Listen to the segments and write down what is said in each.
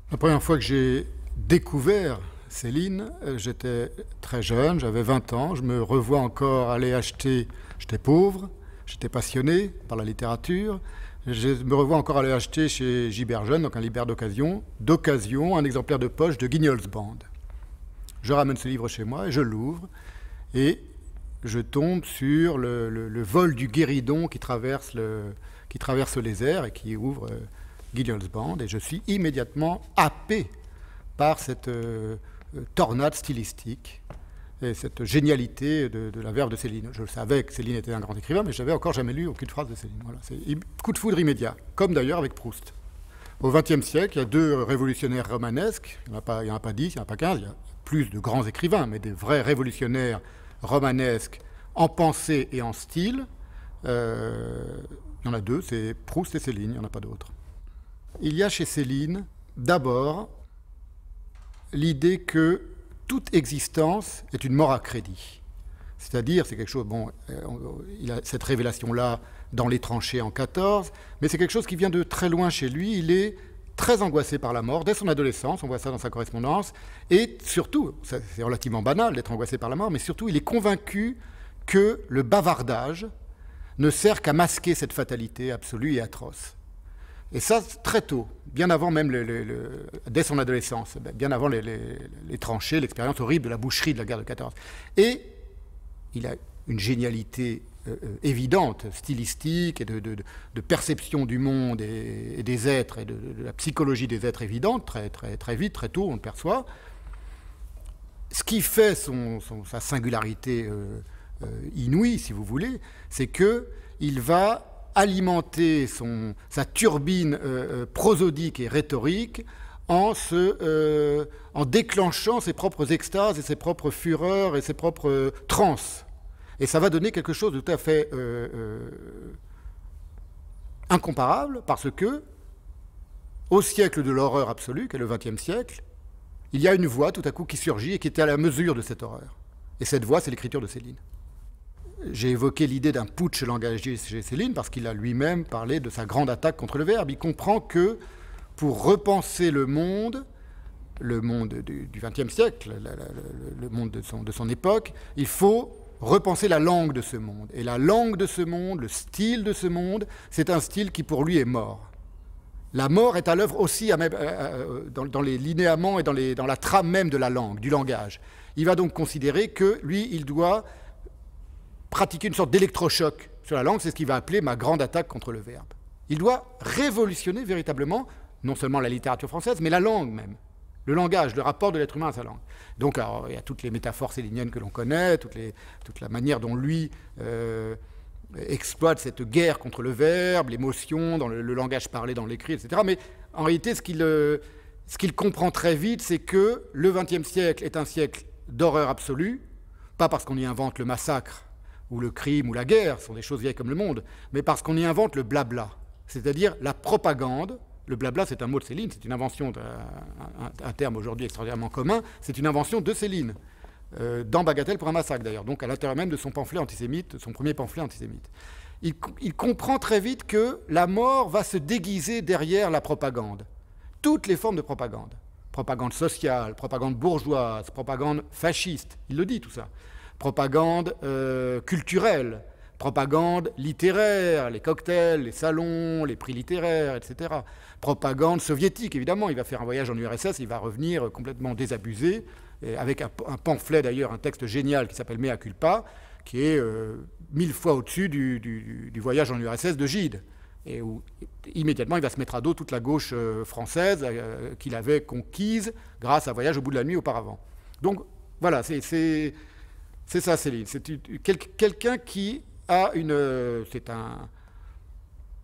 La première fois que j'ai découvert Céline, j'étais très jeune, j'avais 20 ans. Je me revois encore aller acheter, j'étais pauvre, j'étais passionné par la littérature. Je me revois encore aller acheter chez Giberjeune, donc un libraire d'occasion, un exemplaire de poche de Guignol's Band. Je ramène ce livre chez moi et je l'ouvre et je tombe sur le vol du guéridon qui traverse les airs et qui ouvre Guignol's Band, et je suis immédiatement happé par cette tornade stylistique et cette génialité de la verve de Céline. Je savais que Céline était un grand écrivain, mais je n'avais encore jamais lu aucune phrase de Céline. Voilà, c'est coup de foudre immédiat, comme d'ailleurs avec Proust. Au XXe siècle, il y a deux révolutionnaires romanesques, il n'y en a pas 10, il n'y en a pas 15, il y a plus de grands écrivains, mais des vrais révolutionnaires romanesques en pensée et en style. Il y en a deux, c'est Proust et Céline, il n'y en a pas d'autres. Il y a chez Céline, d'abord, l'idée que toute existence est une mort à crédit. C'est-à-dire, c'est quelque chose, bon, il a cette révélation-là dans Les Tranchées en 14, mais c'est quelque chose qui vient de très loin chez lui. Il est très angoissé par la mort, dès son adolescence, on voit ça dans sa correspondance, et surtout, c'est relativement banal d'être angoissé par la mort, mais surtout, il est convaincu que le bavardage ne sert qu'à masquer cette fatalité absolue et atroce. Et ça, très tôt, bien avant même, dès son adolescence, bien avant les tranchées, l'expérience horrible de la boucherie de la guerre de 14. Et il a une génialité évidente, stylistique, et de perception du monde et des êtres, et de la psychologie des êtres évidente, très vite, très tôt, on le perçoit. Ce qui fait sa singularité inouïe, si vous voulez, c'est qu'il va alimenter sa turbine prosodique et rhétorique en déclenchant ses propres extases et ses propres fureurs et ses propres transes. Et ça va donner quelque chose de tout à fait incomparable, parce que, au siècle de l'horreur absolue, qu'est le XXe siècle, il y a une voix tout à coup qui surgit et qui était à la mesure de cette horreur. Et cette voix, c'est l'écriture de Céline. J'ai évoqué l'idée d'un putsch langagier chez Céline parce qu'il a lui-même parlé de sa grande attaque contre le verbe. Il comprend que pour repenser le monde du XXe siècle, le monde de son époque, il faut repenser la langue de ce monde. Et la langue de ce monde, le style de ce monde, c'est un style qui pour lui est mort. La mort est à l'œuvre aussi dans les linéaments et dans la trame même de la langue, du langage. Il va donc considérer que lui, il doit pratiquer une sorte d'électrochoc sur la langue, c'est ce qu'il va appeler ma grande attaque contre le verbe. Il doit révolutionner véritablement, non seulement la littérature française, mais la langue même, le langage, le rapport de l'être humain à sa langue. Donc alors, il y a toutes les métaphores céliniennes que l'on connaît, toute la manière dont lui exploite cette guerre contre le verbe, l'émotion, dans le langage parlé, dans l'écrit, etc. Mais en réalité, ce qu'il comprend très vite, c'est que le XXe siècle est un siècle d'horreur absolue, pas parce qu'on y invente le massacre, ou le crime, ou la guerre, sont des choses vieilles comme le monde, mais parce qu'on y invente le blabla, c'est-à-dire la propagande. Le blabla, c'est un mot de Céline, c'est une invention, un terme aujourd'hui extraordinairement commun, c'est une invention de Céline, dans Bagatelle pour un massacre d'ailleurs, donc à l'intérieur même de son pamphlet antisémite, son premier pamphlet antisémite. Il comprend très vite que la mort va se déguiser derrière la propagande. Toutes les formes de propagande. Propagande sociale, propagande bourgeoise, propagande fasciste, il le dit tout ça. Propagande culturelle, propagande littéraire, les cocktails, les salons, les prix littéraires, etc. Propagande soviétique, évidemment. Il va faire un voyage en URSS, il va revenir complètement désabusé, avec un pamphlet d'ailleurs, un texte génial qui s'appelle Mea culpa, qui est 1000 fois au-dessus du voyage en URSS de Gide, et où immédiatement il va se mettre à dos toute la gauche française qu'il avait conquise grâce à Voyage au bout de la nuit auparavant. Donc voilà, c'est ça Céline, c'est quelqu'un qui a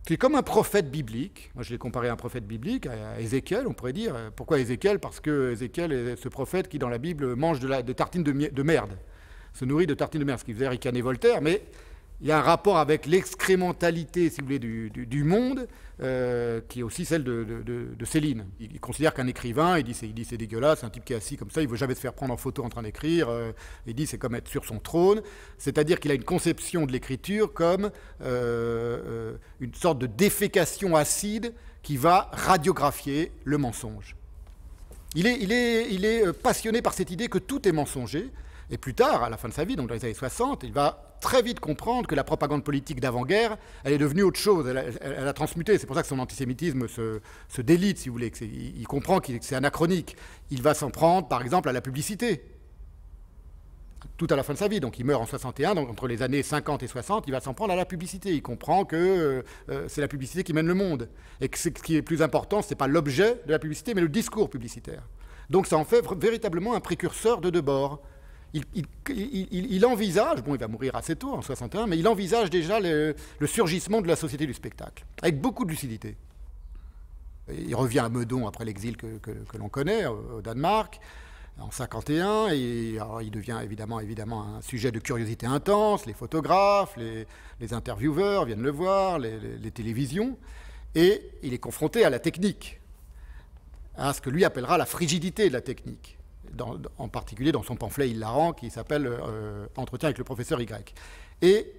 c'est comme un prophète biblique. Moi je l'ai comparé à un prophète biblique, à Ézéchiel, on pourrait dire. Pourquoi Ézéchiel? Parce que Ézéchiel est ce prophète qui dans la Bible mange des tartines de merde, se nourrit de tartines de merde, ce qui faisait ricaner Voltaire, mais il y a un rapport avec l'excrémentalité, si vous voulez, du monde, qui est aussi celle de Céline. Il considère qu'un écrivain, il dit c'est dégueulasse, un type qui est assis comme ça, il ne veut jamais se faire prendre en photo en train d'écrire, il dit c'est comme être sur son trône, c'est-à-dire qu'il a une conception de l'écriture comme une sorte de défécation acide qui va radiographier le mensonge. Il est passionné par cette idée que tout est mensonger. Et plus tard, à la fin de sa vie, donc dans les années 60, il va très vite comprendre que la propagande politique d'avant-guerre, elle est devenue autre chose, elle a transmuté. C'est pour ça que son antisémitisme se délite, si vous voulez. Il comprend que c'est anachronique. Il va s'en prendre, par exemple, à la publicité. Tout à la fin de sa vie, donc il meurt en 61, donc entre les années 50 et 60, il va s'en prendre à la publicité. Il comprend que c'est la publicité qui mène le monde. Et que ce qui est plus important, ce n'est pas l'objet de la publicité, mais le discours publicitaire. Donc ça en fait véritablement un précurseur de Debord. Il envisage, bon il va mourir assez tôt, en 61, mais il envisage déjà le surgissement de la société du spectacle, avec beaucoup de lucidité. Il revient à Meudon après l'exil que l'on connaît, au Danemark, en 51, et alors il devient évidemment un sujet de curiosité intense, les photographes, les intervieweurs viennent le voir, les télévisions, et il est confronté à la technique, à ce que lui appellera la frigidité de la technique. En particulier dans son pamphlet hilarant qui s'appelle Entretien avec le professeur Y. Et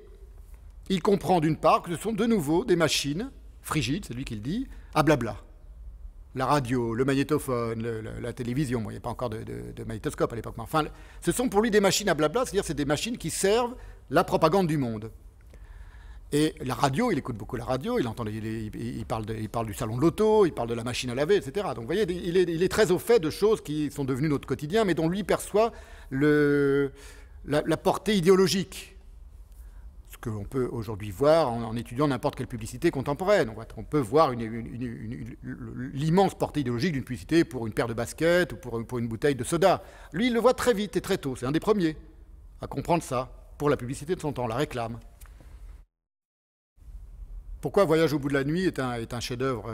il comprend d'une part que ce sont de nouveau des machines frigides, c'est lui qui le dit, à blabla. La radio, le magnétophone, la télévision, bon, il n'y a pas encore de magnétoscope à l'époque, mais enfin, ce sont pour lui des machines à blabla, c'est-à-dire c'est des machines qui servent la propagande du monde. Et la radio, il écoute beaucoup la radio, il parle du salon de l'auto, il parle de la machine à laver, etc. Donc vous voyez, il est très au fait de choses qui sont devenues notre quotidien, mais dont lui perçoit la portée idéologique. Ce que l'on peut aujourd'hui voir en étudiant n'importe quelle publicité contemporaine. On peut voir l'immense portée idéologique d'une publicité pour une paire de baskets ou pour une bouteille de soda. Lui, il le voit très vite et très tôt. C'est un des premiers à comprendre ça pour la publicité de son temps, la réclame. Pourquoi Voyage au bout de la nuit est un chef-d'œuvre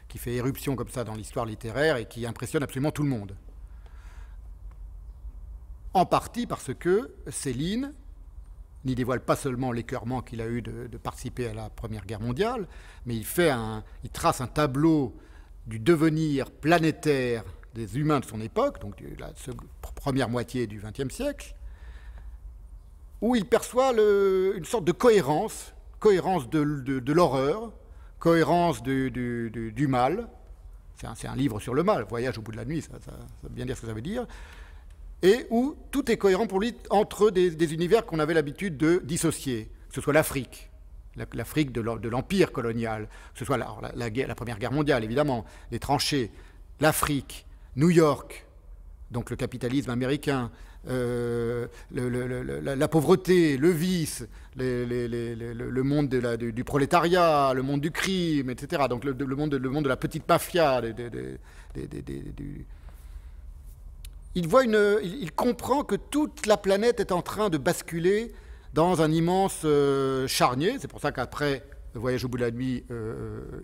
qui fait éruption comme ça dans l'histoire littéraire et qui impressionne absolument tout le monde? En partie parce que Céline n'y dévoile pas seulement l'écœurement qu'il a eu de participer à la Première Guerre mondiale, mais il trace un tableau du devenir planétaire des humains de son époque, donc de la première moitié du XXe siècle, où il perçoit une sorte de cohérence de l'horreur, cohérence du mal. C'est un livre sur le mal, Voyage au bout de la nuit, ça veut bien dire ce que ça veut dire, et où tout est cohérent pour lui entre des univers qu'on avait l'habitude de dissocier, que ce soit l'Afrique, l'Afrique de l'empire colonial, que ce soit la Première Guerre mondiale, évidemment, les tranchées, l'Afrique, New York, donc le capitalisme américain, la pauvreté, le vice, le monde du prolétariat, le monde du crime, etc. Donc le monde de la petite mafia. Il comprend que toute la planète est en train de basculer dans un immense charnier. C'est pour ça qu'après Voyage au bout de la nuit,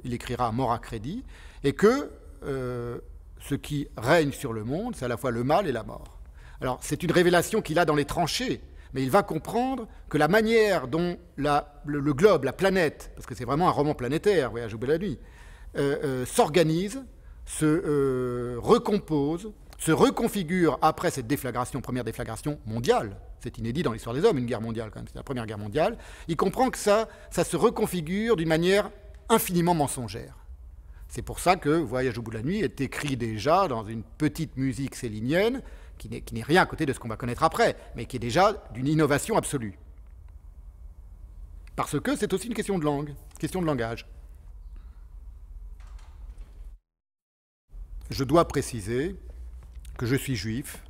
il écrira Mort à crédit, et que ce qui règne sur le monde, c'est à la fois le mal et la mort. Alors, c'est une révélation qu'il a dans les tranchées, mais il va comprendre que la manière dont le globe, la planète, parce que c'est vraiment un roman planétaire, Voyage au bout de la nuit, s'organise, se recompose, se reconfigure après cette première déflagration mondiale. C'est inédit dans l'histoire des hommes, une guerre mondiale quand même, c'est la Première Guerre mondiale. Il comprend que ça se reconfigure d'une manière infiniment mensongère. C'est pour ça que Voyage au bout de la nuit est écrit déjà dans une petite musique célinienne, qui n'est rien à côté de ce qu'on va connaître après, mais qui est déjà d'une innovation absolue. Parce que c'est aussi une question de langue, question de langage. Je dois préciser que je suis juif.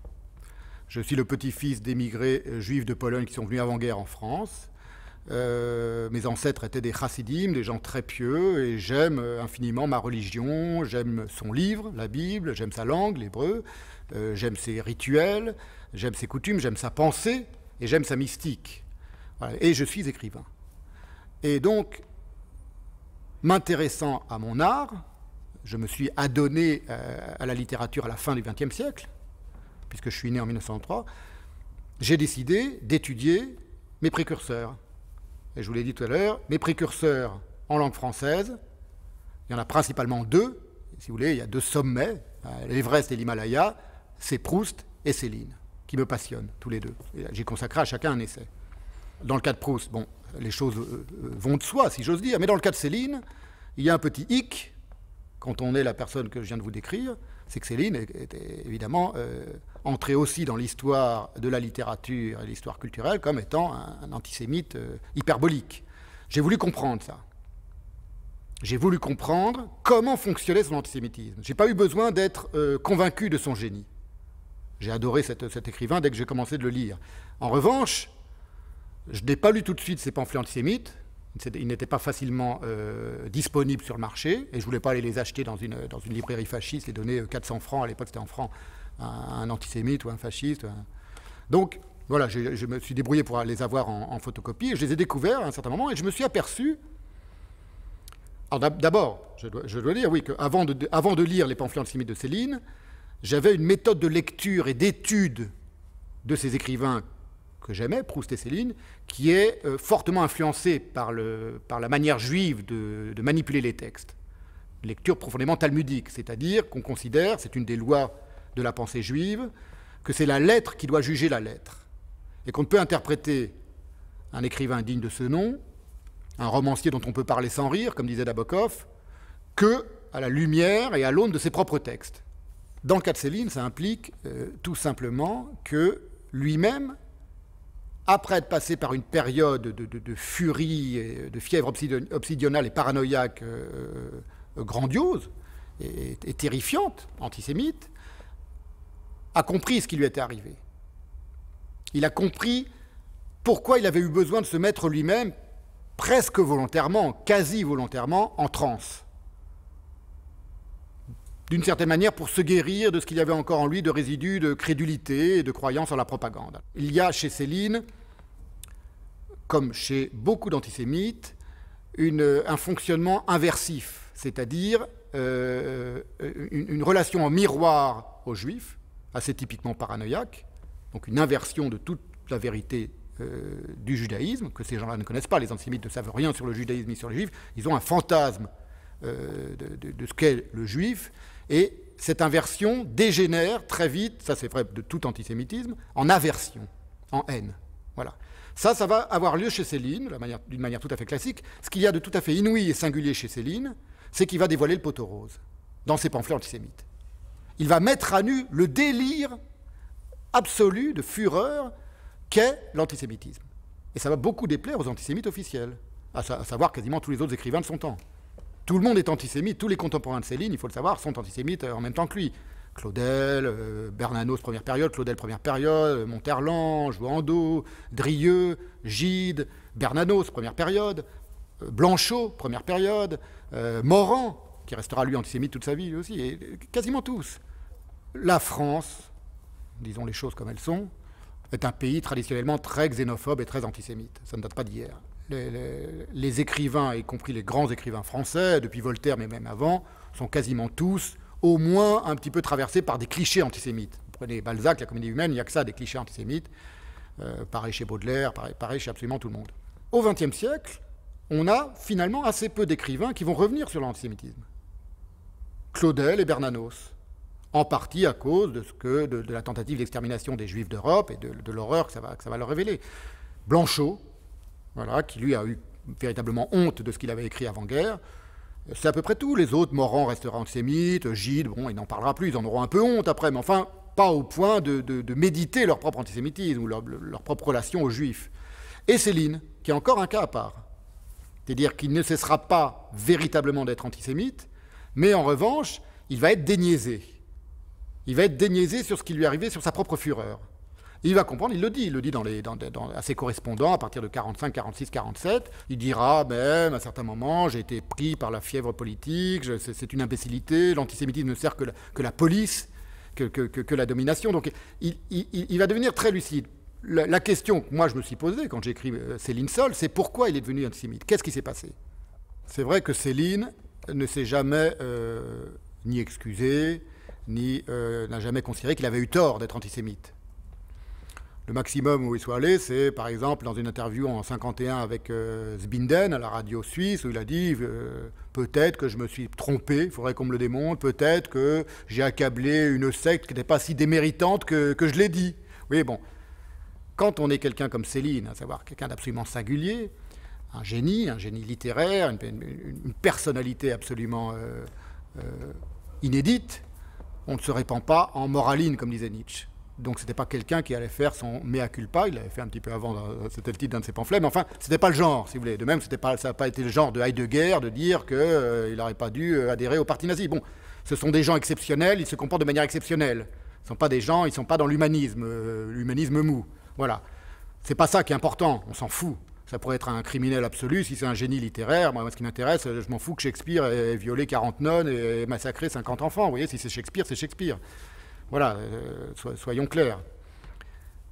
Je suis le petit-fils d'émigrés juifs de Pologne qui sont venus avant-guerre en France. Mes ancêtres étaient des chassidim, des gens très pieux, et j'aime infiniment ma religion, j'aime son livre, la Bible, j'aime sa langue, l'hébreu, j'aime ses rituels, j'aime ses coutumes, j'aime sa pensée, et j'aime sa mystique. Voilà. Et je suis écrivain. Et donc, m'intéressant à mon art, je me suis adonné à la littérature à la fin du XXe siècle, puisque je suis né en 1903, j'ai décidé d'étudier mes précurseurs. Et je vous l'ai dit tout à l'heure, mes précurseurs en langue française, il y en a principalement deux, si vous voulez, il y a deux sommets, l'Everest et l'Himalaya, c'est Proust et Céline, qui me passionnent, tous les deux. J'ai consacré à chacun un essai. Dans le cas de Proust, bon, les choses vont de soi, si j'ose dire, mais dans le cas de Céline, il y a un petit hic, quand on est la personne que je viens de vous décrire, c'est que Céline était évidemment entrée aussi dans l'histoire de la littérature et l'histoire culturelle comme étant un antisémite hyperbolique. J'ai voulu comprendre ça. J'ai voulu comprendre comment fonctionnait son antisémitisme. Je n'ai pas eu besoin d'être convaincu de son génie. J'ai adoré cet écrivain dès que j'ai commencé de le lire. En revanche, je n'ai pas lu tout de suite ses pamphlets antisémites. Ils n'étaient pas facilement disponibles sur le marché, et je ne voulais pas aller les acheter dans une librairie fasciste, les donner 400 francs, à l'époque c'était en francs, à un antisémite ou un fasciste. Donc voilà, je me suis débrouillé pour les avoir en photocopie, et je les ai découverts à un certain moment, et je me suis aperçu... Alors d'abord, je dois dire, oui, qu'avant de lire les pamphlets antisémites de Céline, j'avais une méthode de lecture et d'étude de ces écrivains que j'aimais, Proust et Céline, qui est fortement influencée par la manière juive de manipuler les textes. Une lecture profondément talmudique, c'est-à-dire qu'on considère, c'est une des lois de la pensée juive, que c'est la lettre qui doit juger la lettre. Et qu'on ne peut interpréter un écrivain digne de ce nom, un romancier dont on peut parler sans rire, comme disait Nabokov, que à la lumière et à l'aune de ses propres textes. Dans le cas de Céline, ça implique tout simplement que lui-même, après être passé par une période de furie, et de fièvre obsidionale et paranoïaque grandiose et terrifiante, antisémite, a compris ce qui lui était arrivé. Il a compris pourquoi il avait eu besoin de se mettre lui-même, presque volontairement, quasi volontairement, en transe. D'une certaine manière, pour se guérir de ce qu'il y avait encore en lui de résidus de crédulité et de croyance en la propagande. Il y a chez Céline, comme chez beaucoup d'antisémites, un fonctionnement inversif, c'est-à-dire une relation en miroir aux juifs, assez typiquement paranoïaque, donc une inversion de toute la vérité du judaïsme, que ces gens-là ne connaissent pas, les antisémites ne savent rien sur le judaïsme ni sur les juifs, ils ont un fantasme de ce qu'est le juif, et cette inversion dégénère très vite, ça c'est vrai de tout antisémitisme, en aversion, en haine. Voilà. Ça va avoir lieu chez Céline, d'une manière tout à fait classique. Ce qu'il y a de tout à fait inouï et singulier chez Céline, c'est qu'il va dévoiler le poteau rose dans ses pamphlets antisémites. Il va mettre à nu le délire absolu de fureur qu'est l'antisémitisme. Et ça va beaucoup déplaire aux antisémites officiels, à savoir quasiment tous les autres écrivains de son temps. Tout le monde est antisémite, tous les contemporains de Céline, il faut le savoir, sont antisémites en même temps que lui. Claudel, Bernanos première période, Claudel première période, Monterland, Jouandeau, Drieux, Gide, Bernanos première période, Blanchot première période, Morand, qui restera lui antisémite toute sa vie lui aussi, et quasiment tous. La France, disons les choses comme elles sont, est un pays traditionnellement très xénophobe et très antisémite. Ça ne date pas d'hier. Les écrivains, y compris les grands écrivains français, depuis Voltaire mais même avant, sont quasiment tous au moins un petit peu traversés par des clichés antisémites. Vous prenez Balzac, la Comédie humaine, il n'y a que ça, des clichés antisémites. Pareil chez Baudelaire, pareil chez absolument tout le monde. Au XXe siècle, on a finalement assez peu d'écrivains qui vont revenir sur l'antisémitisme. Claudel et Bernanos, en partie à cause de la tentative d'extermination des Juifs d'Europe et de l'horreur que ça va leur révéler. Blanchot, voilà, qui lui a eu véritablement honte de ce qu'il avait écrit avant-guerre. C'est à peu près tout. Les autres, Morand restera antisémite, Gide, bon, il n'en parlera plus, ils en auront un peu honte après, mais enfin, pas au point de méditer leur propre antisémitisme ou leur propre relation aux Juifs. Et Céline, qui est encore un cas à part. C'est-à-dire qu'il ne cessera pas véritablement d'être antisémite, mais en revanche, il va être déniaisé. Il va être déniaisé sur ce qui lui est arrivé, sur sa propre fureur. Et il va comprendre, il le dit à ses correspondants à partir de 45, 46, 47. Il dira même à certains moments, j'ai été pris par la fièvre politique, c'est une imbécilité, l'antisémitisme ne sert que la police, que la domination. Donc il va devenir très lucide. La question que moi je me suis posée quand j'ai écrit Céline seule, c'est pourquoi il est devenu antisémite. Qu'est-ce qui s'est passé? C'est vrai que Céline ne s'est jamais ni excusé, ni n'a jamais considéré qu'il avait eu tort d'être antisémite. Le maximum où il soit allé, c'est par exemple dans une interview en 1951 avec Zbinden à la radio suisse, où il a dit peut-être que je me suis trompé, il faudrait qu'on me le démontre, peut-être que j'ai accablé une secte qui n'était pas si déméritante que je l'ai dit. Oui, bon, quand on est quelqu'un comme Céline, à savoir quelqu'un d'absolument singulier, un génie littéraire, une personnalité absolument inédite, on ne se répand pas en moraline, comme disait Nietzsche. Donc c'était pas quelqu'un qui allait faire son mea culpa, il l'avait fait un petit peu avant, c'était le titre d'un de ses pamphlets, mais enfin, c'était pas le genre, si vous voulez. De même, ça n'a pas été le genre de Heidegger de dire qu'il n'aurait pas dû adhérer au parti nazi. Bon, ce sont des gens exceptionnels, ils se comportent de manière exceptionnelle. Ce ne sont pas des gens, ils ne sont pas dans l'humanisme, l'humanisme mou. Voilà. C'est pas ça qui est important, on s'en fout. Ça pourrait être un criminel absolu si c'est un génie littéraire. Moi, ce qui m'intéresse, je m'en fous que Shakespeare ait violé 40 nonnes et massacré 50 enfants. Vous voyez, si c'est Shakespeare, c'est Shakespeare. Voilà, soyons clairs.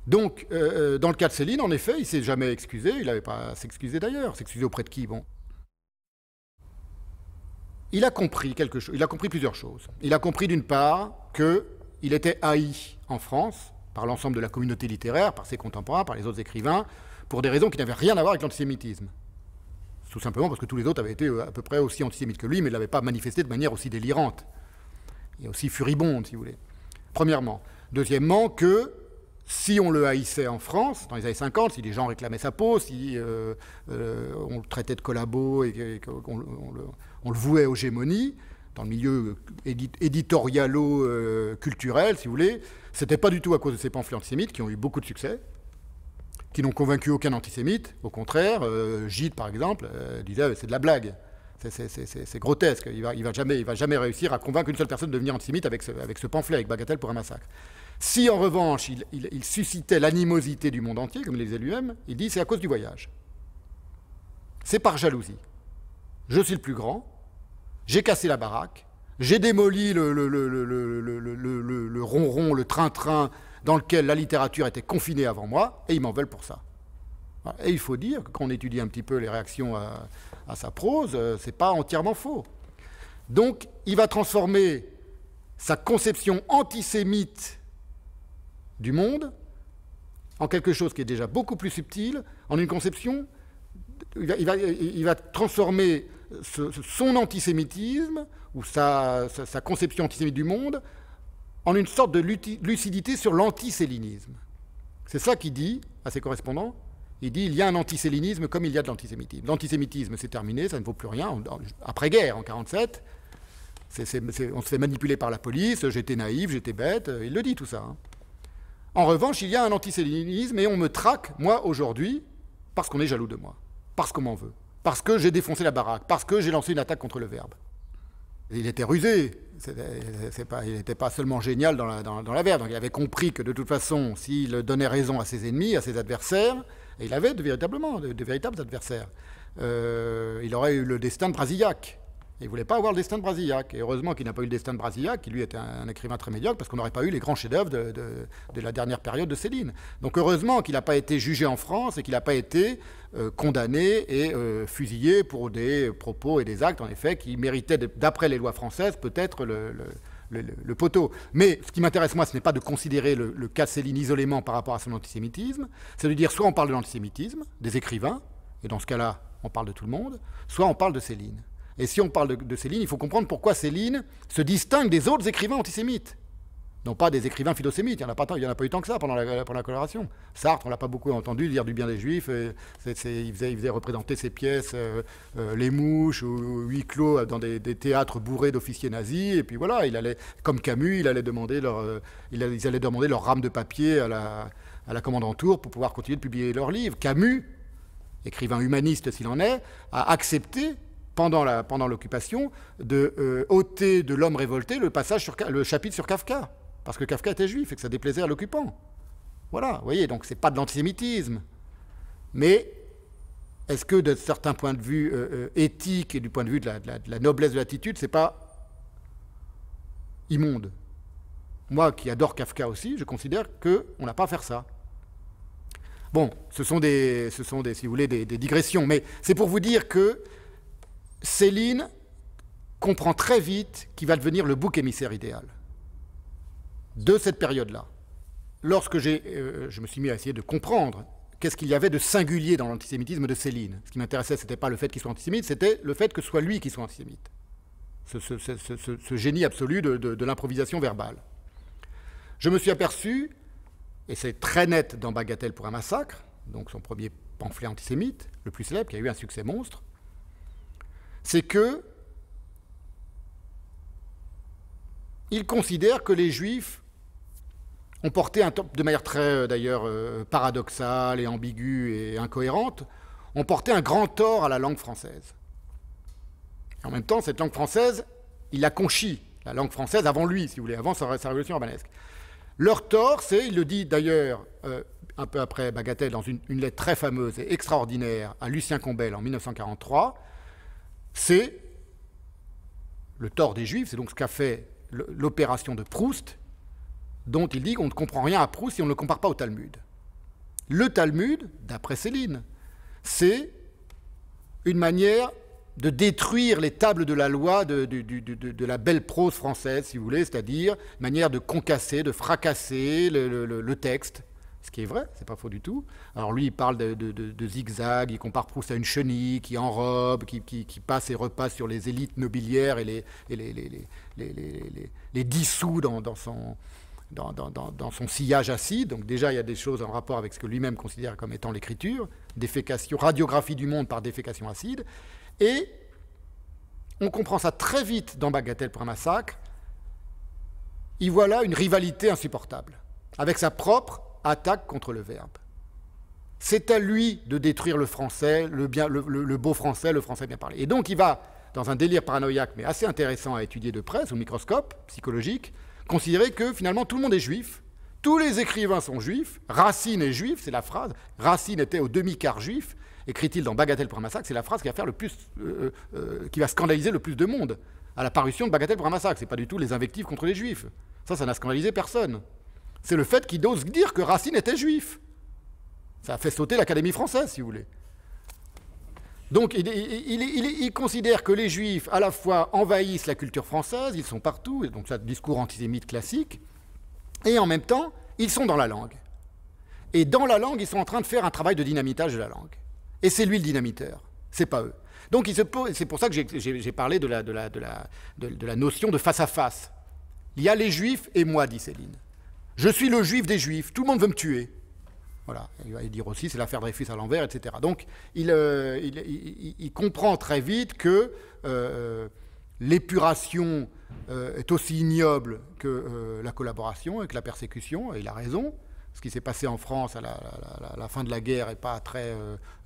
Donc, dans le cas de Céline, en effet, il ne s'est jamais excusé. Il n'avait pas à s'excuser d'ailleurs. S'excuser auprès de qui? Bon. Il a compris quelque chose. Il a compris plusieurs choses. Il a compris d'une part qu'il était haï en France par l'ensemble de la communauté littéraire, par ses contemporains, par les autres écrivains, pour des raisons qui n'avaient rien à voir avec l'antisémitisme. Tout simplement parce que tous les autres avaient été à peu près aussi antisémites que lui, mais ne l'avaient pas manifesté de manière aussi délirante et aussi furibonde, si vous voulez. Premièrement. Deuxièmement, que si on le haïssait en France, dans les années 50, si les gens réclamaient sa peau, si on le traitait de collabo et qu'on le vouait aux gémonies, dans le milieu éditorialo-culturel, si vous voulez, c'était pas du tout à cause de ces pamphlets antisémites qui ont eu beaucoup de succès, qui n'ont convaincu aucun antisémite. Au contraire, Gide, par exemple, disait c'est de la blague. C'est grotesque. Il va jamais réussir à convaincre une seule personne de devenir antisémite avec ce pamphlet, avec Bagatelle pour un massacre. Si en revanche il suscitait l'animosité du monde entier, comme il le disait lui-même, il dit c'est à cause du voyage. C'est par jalousie. Je suis le plus grand, j'ai cassé la baraque, j'ai démoli le ronron, le train-train dans lequel la littérature était confinée avant moi, et ils m'en veulent pour ça. Et il faut dire que quand on étudie un petit peu les réactions à sa prose, c'est pas entièrement faux. Donc, il va transformer sa conception antisémite du monde en quelque chose qui est déjà beaucoup plus subtil, en une conception. Il va transformer son antisémitisme ou sa conception antisémite du monde en une sorte de lucidité sur l'anticélinisme. C'est ça qu'il dit à ses correspondants. Il dit il y a un anticélinisme comme il y a de l'antisémitisme. L'antisémitisme, c'est terminé, ça ne vaut plus rien. Après-guerre, en 1947, on se fait manipuler par la police, j'étais naïf, j'étais bête, il le dit tout ça. Hein. En revanche, il y a un antisémitisme et on me traque, moi, aujourd'hui, parce qu'on est jaloux de moi, parce qu'on m'en veut, parce que j'ai défoncé la baraque, parce que j'ai lancé une attaque contre le Verbe. Il était rusé, il n'était pas seulement génial dans la verve, donc il avait compris que de toute façon, s'il donnait raison à ses ennemis, à ses adversaires, et il avait de véritables adversaires, il aurait eu le destin de Brasillac. Il ne voulait pas avoir le destin de Brasillac. Et heureusement qu'il n'a pas eu le destin de Brasillac, qui lui était un écrivain très médiocre, parce qu'on n'aurait pas eu les grands chefs-d'œuvre de la dernière période de Céline. Donc heureusement qu'il n'a pas été jugé en France et qu'il n'a pas été condamné et fusillé pour des propos et des actes, en effet, qui méritaient, d'après les lois françaises, peut-être le poteau. Mais ce qui m'intéresse, moi, ce n'est pas de considérer le cas de Céline isolément par rapport à son antisémitisme, c'est de dire soit on parle de l'antisémitisme, des écrivains, et dans ce cas-là, on parle de tout le monde, soit on parle de Céline. Et si on parle de Céline, il faut comprendre pourquoi Céline se distingue des autres écrivains antisémites. Non pas des écrivains philosémites, il n'y en a pas eu tant que ça pendant la coloration. Sartre, on ne l'a pas beaucoup entendu dire du bien des Juifs, il faisait représenter ses pièces, les mouches, ou huis clos, dans des théâtres bourrés d'officiers nazis, et puis voilà, il allait, comme Camus, ils allaient demander leur rame de papier à la commandanture pour pouvoir continuer de publier leurs livres. Camus, écrivain humaniste s'il en est, a accepté pendant l'occupation, de ôter de L'Homme révolté le chapitre sur Kafka, parce que Kafka était juif et que ça déplaisait à l'occupant. Voilà, vous voyez, donc c'est pas de l'antisémitisme. Mais est-ce que de certains points de vue éthiques et du point de vue de la noblesse de l'attitude, c'est pas immonde? Moi qui adore Kafka aussi, je considère qu'on n'a pas à faire ça. Bon, ce sont si vous voulez, des digressions, mais c'est pour vous dire que Céline comprend très vite qu'il va devenir le bouc émissaire idéal de cette période-là. Lorsque je me suis mis à essayer de comprendre qu'est-ce qu'il y avait de singulier dans l'antisémitisme de Céline. Ce qui m'intéressait, ce n'était pas le fait qu'il soit antisémite, c'était le fait que ce soit lui qui soit antisémite. Ce génie absolu de l'improvisation verbale. Je me suis aperçu, et c'est très net dans Bagatelle pour un massacre, donc son premier pamphlet antisémite, le plus célèbre, qui a eu un succès monstre, c'est que il considère que les Juifs ont porté, de manière très d'ailleurs paradoxale et ambiguë et incohérente, ont porté un grand tort à la langue française. Et en même temps, cette langue française, il a conchi la langue française avant lui, si vous voulez, avant sa révolution romanesque. Leur tort, c'est, il le dit d'ailleurs un peu après Bagatelle dans une lettre très fameuse et extraordinaire à Lucien Combel en 1943, c'est le tort des Juifs, c'est donc ce qu'a fait l'opération de Proust, dont il dit qu'on ne comprend rien à Proust si on ne le compare pas au Talmud. Le Talmud, d'après Céline, c'est une manière de détruire les tables de la loi de la belle prose française, si vous voulez, c'est-à-dire une manière de concasser, de fracasser le texte, ce qui est vrai, c'est pas faux du tout. Alors lui, il parle de zigzag, il compare Proust à une chenille qui enrobe, qui passe et repasse sur les élites nobiliaires et les dissout dans son sillage acide. Donc déjà, il y a des choses en rapport avec ce que lui-même considère comme étant l'écriture, défécation, radiographie du monde par défécation acide. Et on comprend ça très vite dans Bagatelle pour un massacre. Il voit là une rivalité insupportable, avec sa propre attaque contre le verbe. C'est à lui de détruire le français, le beau français, le français bien parlé. Et donc il va, dans un délire paranoïaque, mais assez intéressant à étudier de près, sous microscope psychologique, considérer que finalement tout le monde est juif, tous les écrivains sont juifs, Racine est juif, c'est la phrase, Racine était au demi-quart juif, écrit-il dans Bagatelle pour un massacre, c'est la phrase qui va faire le plus, qui va scandaliser le plus de monde à la parution de Bagatelle pour un massacre. C'est pas du tout les invectives contre les juifs. Ça n'a scandalisé personne. C'est le fait qu'il ose dire que Racine était juif. Ça a fait sauter l'Académie française, si vous voulez. Donc il considère que les juifs, à la fois, envahissent la culture française, ils sont partout, et donc c'est un discours antisémite classique, et en même temps, ils sont dans la langue. Et dans la langue, ils sont en train de faire un travail de dynamitage de la langue. Et c'est lui le dynamiteur, c'est pas eux. Donc c'est pour ça que j'ai parlé de la notion de face à face. Il y a les juifs et moi, dit Céline. Je suis le juif des juifs, tout le monde veut me tuer. Voilà, il va dire aussi c'est l'affaire Dreyfus à l'envers, etc. Donc il comprend très vite que l'épuration est aussi ignoble que la collaboration et que la persécution, et il a raison. Ce qui s'est passé en France à la fin de la guerre n'est pas très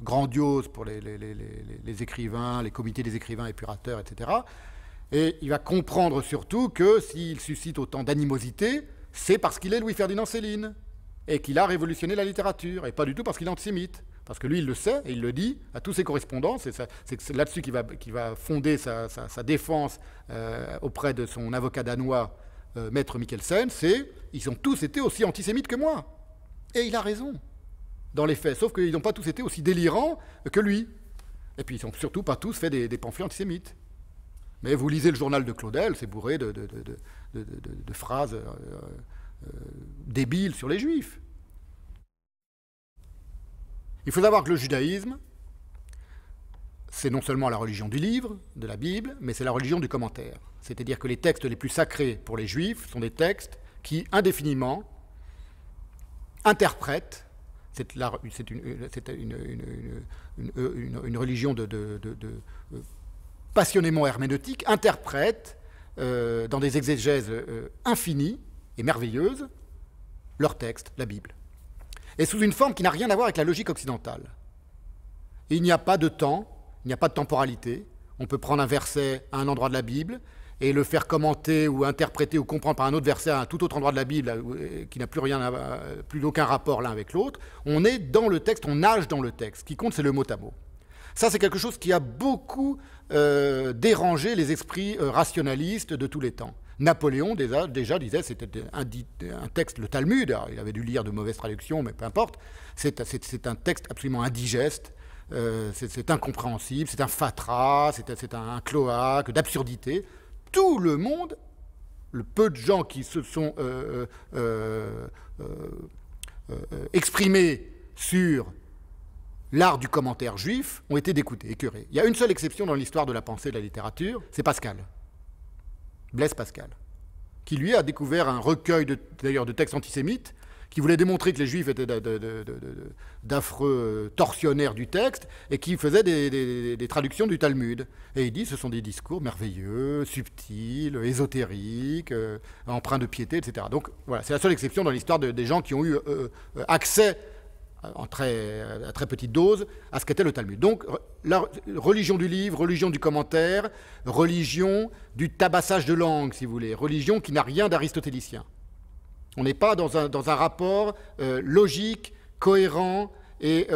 grandiose pour les écrivains, les comités des écrivains épurateurs, etc. Et il va comprendre surtout que s'il suscite autant d'animosité, c'est parce qu'il est Louis-Ferdinand Céline et qu'il a révolutionné la littérature, et pas du tout parce qu'il est antisémite. Parce que lui, il le sait, et il le dit à tous ses correspondants, c'est là-dessus qu'il va fonder sa défense auprès de son avocat danois, Maître Mikkelsen, ils ont tous été aussi antisémites que moi. Et il a raison, dans les faits, sauf qu'ils n'ont pas tous été aussi délirants que lui. Et puis ils n'ont surtout pas tous fait des pamphlets antisémites. Mais vous lisez le journal de Claudel, c'est bourré de phrases débiles sur les juifs. Il faut savoir que le judaïsme, c'est non seulement la religion du livre, de la Bible, mais c'est la religion du commentaire. C'est-à-dire que les textes les plus sacrés pour les juifs sont des textes qui, indéfiniment, interprètent, c'est une religion passionnément herméneutique, interprètent dans des exégèses infinies et merveilleuses leur texte, la Bible. Et sous une forme qui n'a rien à voir avec la logique occidentale. Et il n'y a pas de temps, il n'y a pas de temporalité. On peut prendre un verset à un endroit de la Bible et le faire commenter ou interpréter ou comprendre par un autre verset à un tout autre endroit de la Bible qui n'a plus aucun rapport l'un avec l'autre. On est dans le texte, on nage dans le texte. Ce qui compte, c'est le mot à mot. Ça, c'est quelque chose qui a beaucoup dérangé les esprits rationalistes de tous les temps. Napoléon, déjà disait, c'était un texte, le Talmud, alors, il avait dû lire de mauvaises traductions, mais peu importe, c'est un texte absolument indigeste, c'est incompréhensible, c'est un fatras, c'est un cloaque d'absurdité. Tout le monde, le peu de gens qui se sont exprimés sur l'art du commentaire juif ont été dégoûtés, écœurés. Il y a une seule exception dans l'histoire de la pensée et de la littérature, c'est Pascal. Blaise Pascal, qui lui a découvert un recueil d'ailleurs de textes antisémites qui voulait démontrer que les Juifs étaient d'affreux tortionnaires du texte et qui faisait des traductions du Talmud. Et il dit ce sont des discours merveilleux, subtils, ésotériques, empreints de piété, etc. Donc voilà, c'est la seule exception dans l'histoire des gens qui ont eu accès à très petite dose à ce qu'était le Talmud. Donc la religion du livre, religion du commentaire, religion du tabassage de langue, si vous voulez, religion qui n'a rien d'aristotélicien. On n'est pas dans un rapport logique, cohérent et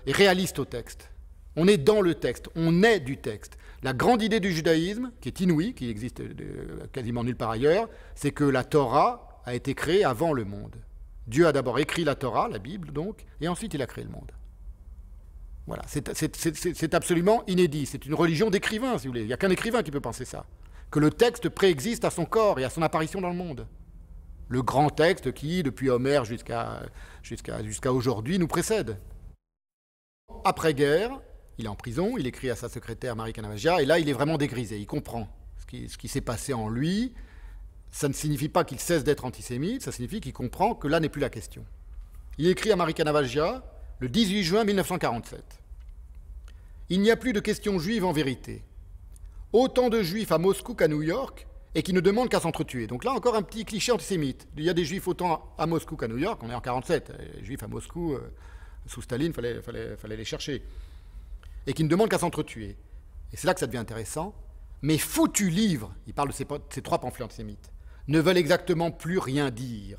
réaliste au texte. On est dans le texte, on est du texte. La grande idée du judaïsme, qui est inouïe, qui existe quasiment nulle part ailleurs, c'est que la Torah a été créée avant le monde. Dieu a d'abord écrit la Torah, la Bible donc, et ensuite il a créé le monde. Voilà, c'est absolument inédit. C'est une religion d'écrivain, si vous voulez. Il n'y a qu'un écrivain qui peut penser ça. Que le texte préexiste à son corps et à son apparition dans le monde. Le grand texte qui, depuis Homère jusqu'à aujourd'hui, nous précède. Après-guerre, il est en prison, il écrit à sa secrétaire Marie Canavagia, et là, il est vraiment dégrisé, il comprend ce qui s'est passé en lui. Ça ne signifie pas qu'il cesse d'être antisémite, ça signifie qu'il comprend que là n'est plus la question. Il écrit à Marie Canavagia le 18 juin 1947. « Il n'y a plus de question juive en vérité. Autant de juifs à Moscou qu'à New York, et qui ne demandent qu'à s'entretuer. » Donc là, encore un petit cliché antisémite. Il y a des juifs autant à Moscou qu'à New York, on est en 1947, les juifs à Moscou, sous Staline, il fallait les chercher. Et qui ne demandent qu'à s'entretuer. Et c'est là que ça devient intéressant. Mes foutus livres, il parle de ces trois pamphlets antisémites, ne veulent exactement plus rien dire.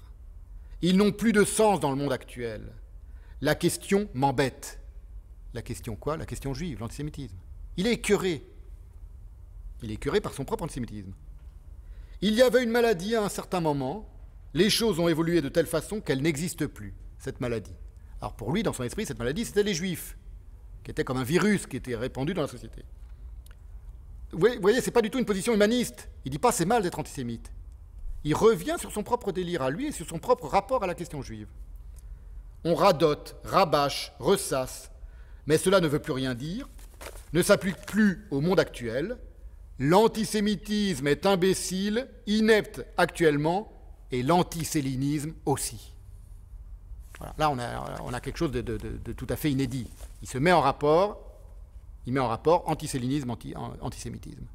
Ils n'ont plus de sens dans le monde actuel. La question m'embête. La question quoi? La question juive, l'antisémitisme. Il est écœuré. Il est écœuré par son propre antisémitisme. Il y avait une maladie à un certain moment, les choses ont évolué de telle façon qu'elle n'existe plus, cette maladie. Alors pour lui, dans son esprit, cette maladie, c'était les Juifs, qui étaient comme un virus qui était répandu dans la société. Vous voyez, c'est pas du tout une position humaniste. Il dit pas c'est mal d'être antisémite. Il revient sur son propre délire à lui et sur son propre rapport à la question juive. On radote, rabâche, ressasse, mais cela ne veut plus rien dire, ne s'applique plus au monde actuel. L'antisémitisme est imbécile, inepte actuellement, et l'antisélinisme aussi. Voilà. Là, on a quelque chose de tout à fait inédit. Il se met en rapport, antisélinisme, antisémitisme.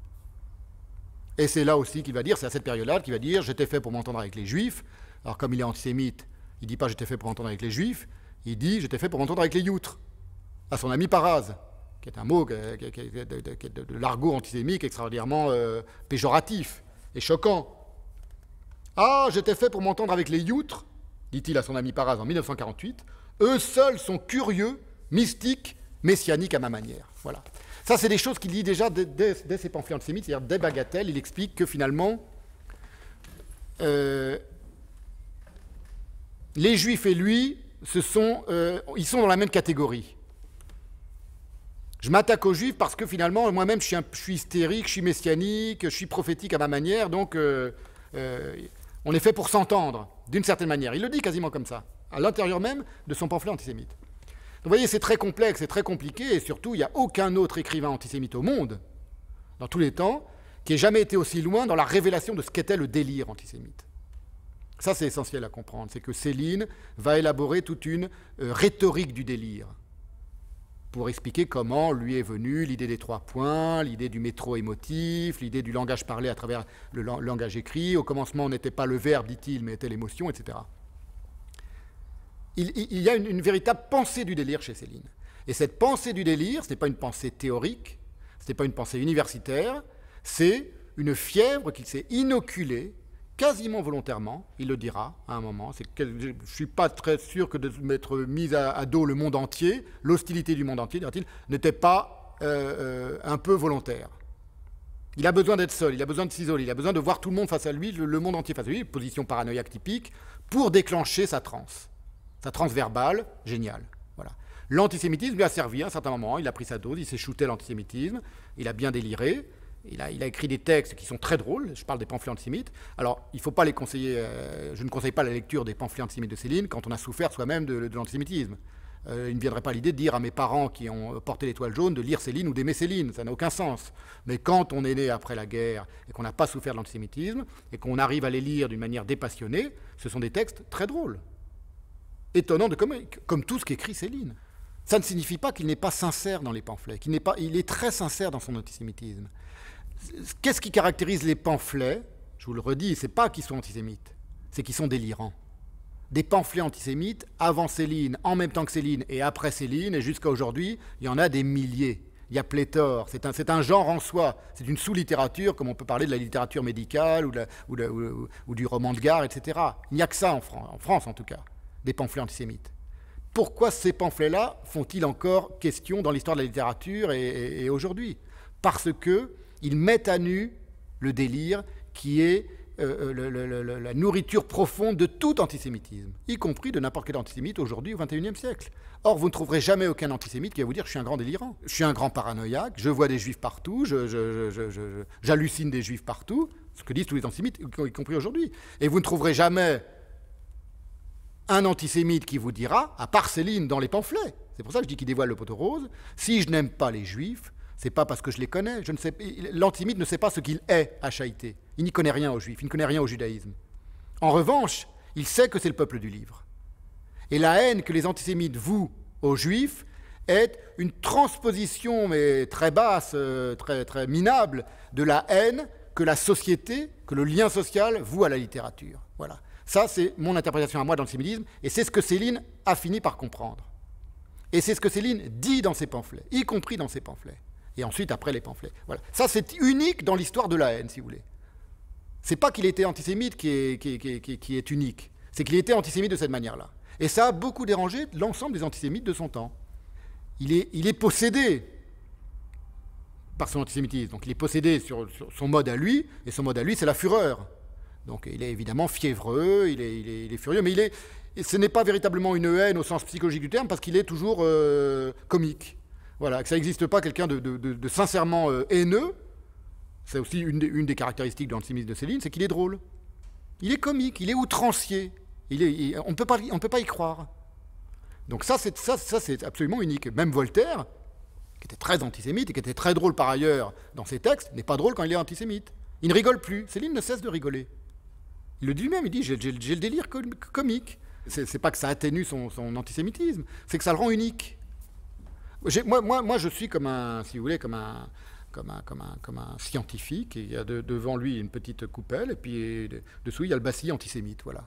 Et c'est là aussi qu'il va dire, c'est à cette période-là qu'il va dire « j'étais fait pour m'entendre avec les Juifs ». Alors comme il est antisémite, il ne dit pas « j'étais fait pour m'entendre avec les Juifs », il dit « j'étais fait pour m'entendre avec les Youtres », à son ami Paraz, qui est un mot de l'argot antisémite extraordinairement péjoratif et choquant. « Ah, j'étais fait pour m'entendre avec les Youtres », dit-il à son ami Paraz en 1948, « eux seuls sont curieux, mystiques, messianiques à ma manière. » Voilà. Ça, c'est des choses qu'il dit déjà dès ses pamphlets antisémites, c'est-à-dire des bagatelles. Il explique que finalement, les Juifs et lui, ils sont dans la même catégorie. Je m'attaque aux Juifs parce que finalement, moi-même, je suis hystérique, je suis messianique, je suis prophétique à ma manière, donc on est fait pour s'entendre, d'une certaine manière. Il le dit quasiment comme ça, à l'intérieur même de son pamphlet antisémite. Donc, vous voyez, c'est très complexe, c'est très compliqué, et surtout, il n'y a aucun autre écrivain antisémite au monde, dans tous les temps, qui ait jamais été aussi loin dans la révélation de ce qu'était le délire antisémite. Ça, c'est essentiel à comprendre, c'est que Céline va élaborer toute une rhétorique du délire, pour expliquer comment lui est venue l'idée des 3 points, l'idée du métro émotif, l'idée du langage parlé à travers le langage écrit. Au commencement, on n'était pas le verbe, dit-il, mais était l'émotion, etc. Il y a une véritable pensée du délire chez Céline. Et cette pensée du délire, ce n'est pas une pensée théorique, ce n'est pas une pensée universitaire, c'est une fièvre qu'il s'est inoculée, quasiment volontairement, il le dira à un moment. Je ne suis pas très sûr que de m'être mis à dos le monde entier, l'hostilité du monde entier, dira-t-il, n'était pas un peu volontaire. Il a besoin d'être seul, il a besoin de s'isoler, il a besoin de voir tout le monde face à lui, le monde entier face à lui, position paranoïaque typique, pour déclencher sa transe verbale, géniale. Voilà. L'antisémitisme lui a servi à un certain moment, il a pris sa dose, il s'est shooté l'antisémitisme, il a bien déliré, il a écrit des textes qui sont très drôles, je parle des pamphlets antisémites. Alors, il ne faut pas les conseiller, je ne conseille pas la lecture des pamphlets antisémites de Céline quand on a souffert soi-même de l'antisémitisme. Il ne viendrait pas l'idée de dire à mes parents qui ont porté l'étoile jaune de lire Céline ou d'aimer Céline, ça n'a aucun sens. Mais quand on est né après la guerre et qu'on n'a pas souffert de l'antisémitisme et qu'on arrive à les lire d'une manière dépassionnée, ce sont des textes très drôles, étonnants de comique, comme tout ce qu'écrit Céline. Ça ne signifie pas qu'il n'est pas sincère dans les pamphlets, il est très sincère dans son antisémitisme. Qu'est-ce qui caractérise les pamphlets? Je vous le redis, c'est pas qu'ils sont antisémites, c'est qu'ils sont délirants. Des pamphlets antisémites, avant Céline, en même temps que Céline et après Céline, et jusqu'à aujourd'hui, il y en a des milliers. Il y a pléthore, c'est un genre en soi, c'est une sous-littérature, comme on peut parler de la littérature médicale ou du roman de gare, etc. Il n'y a que ça en France en tout cas, des pamphlets antisémites. Pourquoi ces pamphlets-là font-ils encore question dans l'histoire de la littérature et aujourd'hui? Parce qu'ils mettent à nu le délire qui est la nourriture profonde de tout antisémitisme, y compris de n'importe quel antisémite aujourd'hui au XXIe siècle. Or, vous ne trouverez jamais aucun antisémite qui va vous dire « je suis un grand délirant, je suis un grand paranoïaque, je vois des juifs partout, j'hallucine des juifs partout », ce que disent tous les antisémites, y compris aujourd'hui. Et vous ne trouverez jamais un antisémite qui vous dira, à part Céline dans les pamphlets, c'est pour ça que je dis qu'il dévoile le poteau rose, si je n'aime pas les juifs, c'est pas parce que je les connais. L'antisémite ne sait pas ce qu'il est à Chaïté. Il n'y connaît rien aux juifs, il ne connaît rien au judaïsme. En revanche, il sait que c'est le peuple du livre. Et la haine que les antisémites vouent aux juifs est une transposition, mais très basse, très minable, de la haine que la société, que le lien social voue à la littérature. Voilà. Ça, c'est mon interprétation à moi d'antisémitisme, et c'est ce que Céline a fini par comprendre. Et c'est ce que Céline dit dans ses pamphlets, y compris dans ses pamphlets. Et ensuite, après les pamphlets. Voilà. Ça, c'est unique dans l'histoire de la haine, si vous voulez. C'est pas qu'il était antisémite qui est unique, c'est qu'il était antisémite de cette manière-là. Et ça a beaucoup dérangé l'ensemble des antisémites de son temps. Il est possédé par son antisémitisme, donc il est possédé sur son mode à lui, et son mode à lui, c'est la fureur. Donc il est évidemment fiévreux, il est furieux, mais ce n'est pas véritablement une haine au sens psychologique du terme, parce qu'il est toujours comique. Voilà, que ça n'existe pas quelqu'un de sincèrement haineux. C'est aussi une des caractéristiques de l'antisémitisme de Céline, c'est qu'il est drôle. Il est comique, il est outrancier. On ne peut pas y croire. Donc ça, c'est absolument unique. Même Voltaire, qui était très antisémite et qui était très drôle par ailleurs dans ses textes, n'est pas drôle quand il est antisémite. Il ne rigole plus. Céline ne cesse de rigoler. Il le dit lui-même, il dit « j'ai le délire comique ». C'est pas que ça atténue son antisémitisme, c'est que ça le rend unique. Moi, je suis comme un, si vous voulez, comme un scientifique. Et il y a devant lui une petite coupelle, et puis dessous, il y a le bacille antisémite, voilà.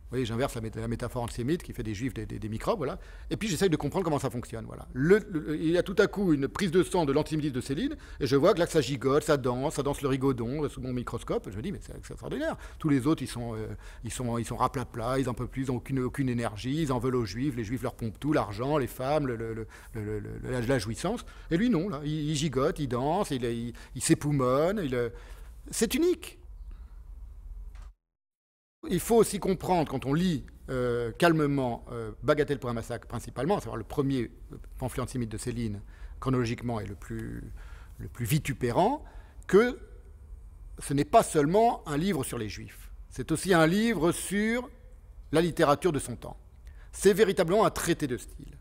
Vous voyez, j'inverse la métaphore antisémite qui fait des juifs des microbes, voilà. Et puis j'essaye de comprendre comment ça fonctionne, voilà. Il y a tout à coup une prise de sang de l'antisémitisme de Céline, et je vois que là, ça gigote, ça danse le rigodon sous mon microscope. Je me dis, mais c'est extraordinaire. Tous les autres, ils sont raplapla, ils n'en peuvent plus, ils n'ont aucune énergie, ils en veulent aux juifs, les juifs leur pompent tout, l'argent, les femmes, la jouissance. Et lui, non, là, il gigote, il danse, il s'époumonne, c'est unique. Il faut aussi comprendre, quand on lit calmement Bagatelle pour un massacre principalement, à savoir le premier pamphlet antisémite de Céline, chronologiquement et le plus vitupérant, que ce n'est pas seulement un livre sur les Juifs, c'est aussi un livre sur la littérature de son temps. C'est véritablement un traité de style.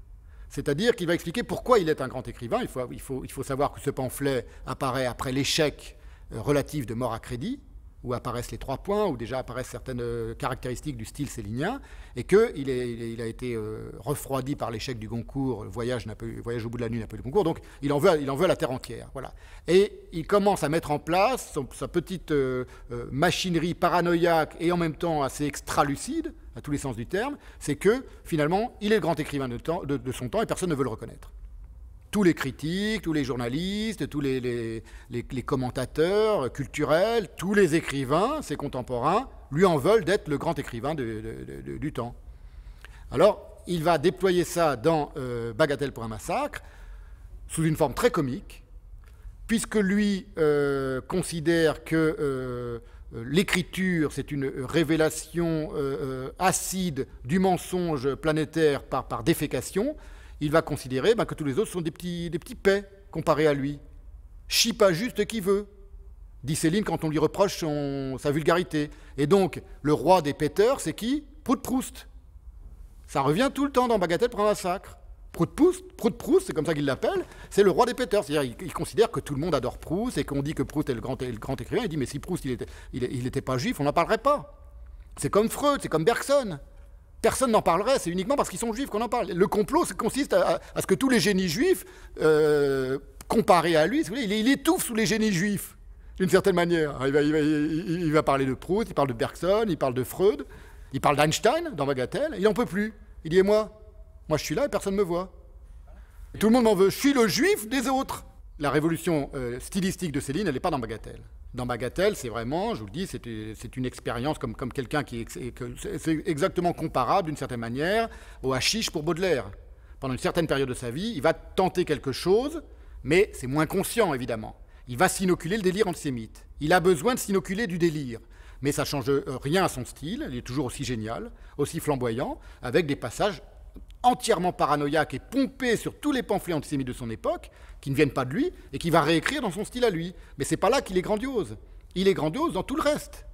C'est-à-dire qu'il va expliquer pourquoi il est un grand écrivain. Il faut savoir que ce pamphlet apparaît après l'échec relatif de Mort à crédit, où apparaissent les 3 points, où déjà apparaissent certaines caractéristiques du style célinien, et qu'il a été refroidi par l'échec du Goncourt, le voyage au bout de la nuit Napoléon Goncourt, donc il en veut à la terre entière. Voilà. Et il commence à mettre en place sa petite machinerie paranoïaque et en même temps assez extra-lucide, à tous les sens du terme, c'est que finalement, il est le grand écrivain de son temps et personne ne veut le reconnaître. Tous les critiques, tous les journalistes, tous les commentateurs culturels, tous les écrivains, ses contemporains, lui en veulent d'être le grand écrivain du temps. Alors, il va déployer ça dans Bagatelle pour un massacre, sous une forme très comique, puisque lui considère que l'écriture, c'est une révélation acide du mensonge planétaire par défécation. Il va considérer que tous les autres sont des petits paix comparés à lui. Chie pas juste qui veut, dit Céline quand on lui reproche sa vulgarité. Et donc, le roi des péteurs, c'est qui? Proust. Ça revient tout le temps dans Bagatelle pour un massacre. Proust, c'est comme ça qu'il l'appelle, c'est le roi des péteurs. C'est-à-dire il considère que tout le monde adore Proust et qu'on dit que Proust est le grand écrivain. Il dit mais si Proust il était pas juif, on n'en parlerait pas. C'est comme Freud, c'est comme Bergson. Personne n'en parlerait, c'est uniquement parce qu'ils sont juifs qu'on en parle. Le complot consiste à ce que tous les génies juifs, comparés à lui, si vous voulez, il étouffe sous les génies juifs, d'une certaine manière. Il va parler de Proust, il parle de Bergson, il parle de Freud, il parle d'Einstein dans Bagatelle, il n'en peut plus. Il dit, et moi je suis là et personne ne me voit. Tout le monde m'en veut, je suis le juif des autres. La révolution stylistique de Céline, elle n'est pas dans Bagatelle. Dans Bagatelle, c'est vraiment, je vous le dis, c'est une expérience comme quelqu'un c'est exactement comparable d'une certaine manière au hashish pour Baudelaire. Pendant une certaine période de sa vie, il va tenter quelque chose, mais c'est moins conscient, évidemment. Il va s'inoculer le délire antisémite. Il a besoin de s'inoculer du délire. Mais ça ne change rien à son style, il est toujours aussi génial, aussi flamboyant, avec des passages entièrement paranoïaques et pompés sur tous les pamphlets antisémites de son époque, qui ne viennent pas de lui, et qui va réécrire dans son style à lui. Mais c'est pas là qu'il est grandiose. Il est grandiose dans tout le reste.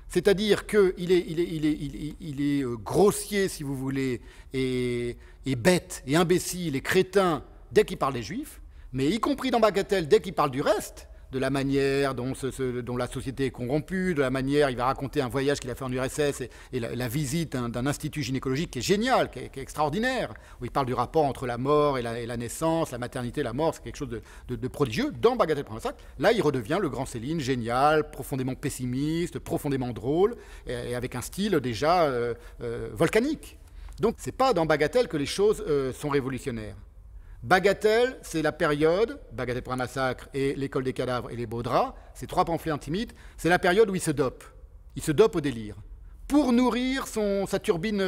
C'est-à-dire qu'il est grossier, si vous voulez, et bête, et imbécile, et crétin, dès qu'il parle des Juifs, mais y compris dans Bagatelle, dès qu'il parle du reste, de la manière dont la société est corrompue, de la manière, il va raconter un voyage qu'il a fait en URSS et la visite d'un institut gynécologique qui est génial, qui est extraordinaire, où il parle du rapport entre la mort et la naissance, la maternité, la mort, c'est quelque chose de prodigieux. Dans Bagatelle pour un sac, là, il redevient le grand Céline, génial, profondément pessimiste, profondément drôle, et avec un style déjà volcanique. Donc, c'est pas dans Bagatelle que les choses sont révolutionnaires. Bagatelle, c'est la période, Bagatelle pour un massacre et l'école des cadavres et les beaux draps, ces trois pamphlets antisémites, c'est la période où il se dope. Il se dope au délire, pour nourrir sa turbine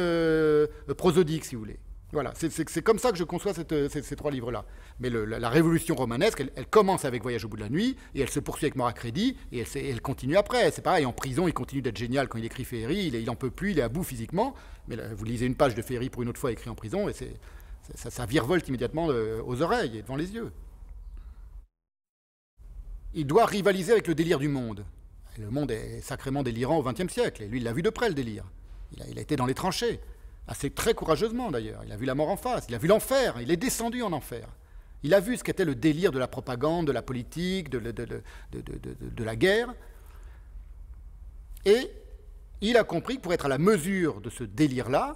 prosodique, si vous voulez. Voilà, c'est comme ça que je conçois ces trois livres-là. Mais la révolution romanesque, elle commence avec Voyage au bout de la nuit, et elle se poursuit avec Mort à crédit, et elle continue après. C'est pareil, en prison, il continue d'être génial quand il écrit Féerie, il en peut plus, il est à bout physiquement, mais là, vous lisez une page de Féerie pour une autre fois écrit en prison, et ça virevolte immédiatement aux oreilles et devant les yeux. Il doit rivaliser avec le délire du monde. Le monde est sacrément délirant au XXe siècle, et lui, il l'a vu de près, le délire. Il a été dans les tranchées, assez très courageusement d'ailleurs. Il a vu la mort en face, il a vu l'enfer, il est descendu en enfer. Il a vu ce qu'était le délire de la propagande, de la politique, de la guerre. Et il a compris que pour être à la mesure de ce délire-là,